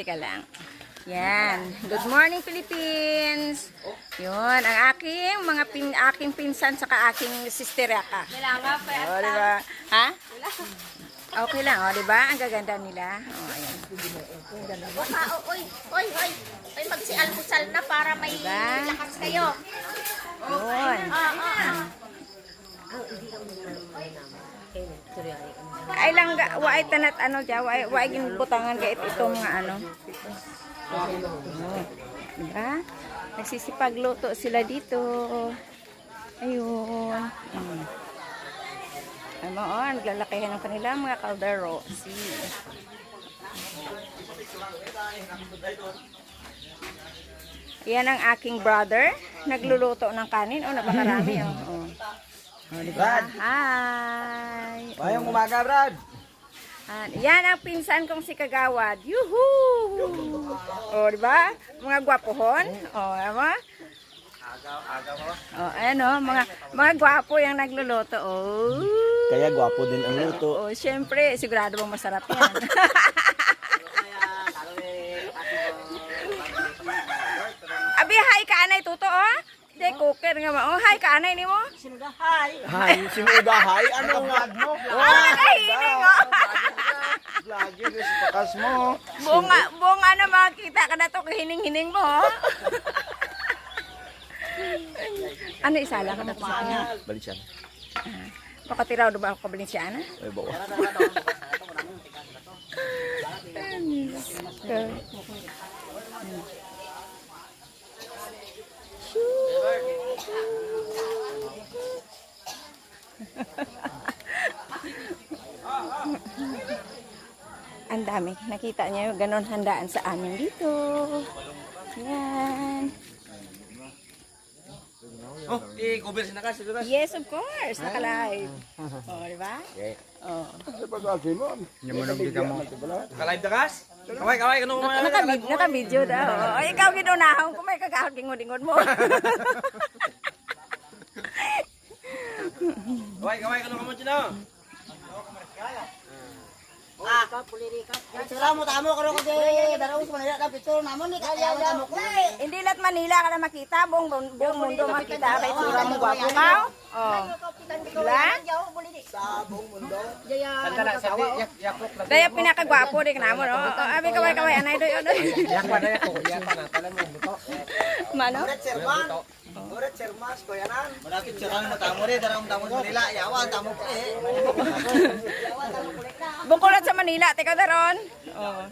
teka lang. Yan. Good morning, Philippines. Yun, ang aking pinsan saka aking sisteraka. Kailangan pa. O, diba? Ha? Okay lang, o, diba? Ang gaganda nila. O, ayan. Oy, magsi-almusal na para may lakas kayo. Yun. Ay lang, waay tanat ano dya, waay ginbutangan kahit itong mga ano. Diba? Nagsisipagluto sila dito. Ayun. Ano, naglalakihan ng kanilang mga kaldero. See. Yan ang aking brother. Nagluluto ng kanin. Oh, napakarami. Oh. Brad! Hi! Bayang umaga, Brad! Yan ang pinsan kong si Kagawad. Yuhuu! O, diba? Mga gwapohon. O, diba? O, ayan o. Mga gwapo yung nagluluto. O. Kaya gwapo din ang luto. O, syempre, sigurado bang masarap yan. Abi, hi ka anay, tuto o? Hindi, cooker nga ba? Oh, hi ka anay ni mo? Hay, sinuda hay. Ano nga mo? Ano nakahiling o? Lagi na si pakas mo. Buong ano makikita ka na to kahining-hining mo. Oh. Ano isala ka na to sa kanya? Balisan. Baka tiraw ba ako kabalinsyana? Ay, bawa. Ang dami. Nakita niyo yung ganon handaan sa amin dito. Yan. Oh, i-cover si Nakas. Yes, of course. Naka-live. Oh, di ba? Oh. Ka-live Nakas? Kaway, ano mo Naka-video daw. Oh, ikaw ginunahon kung may kagahon gingon-ingon mo. Kaway, ano ka mo dyan o? Sila mo tamo karo ko di daraw sa Manila na picture namon ni kaya mo tamo ko. Hindi lahat Manila ka na makita. Buong mundo makita. Kaya tura mo gwapo ka. Oh. Diba? Sa buong mundo. Daya pinakagwapo rin ka naman. Oh. Abi kaway anay doy. Mano? Urat sermas ko yanan. Malapit siya kami matamo rin. Darang tamo sa Manila. Yawan, tamo po eh. Bungkulat sa Manila. Teka daron. Oh.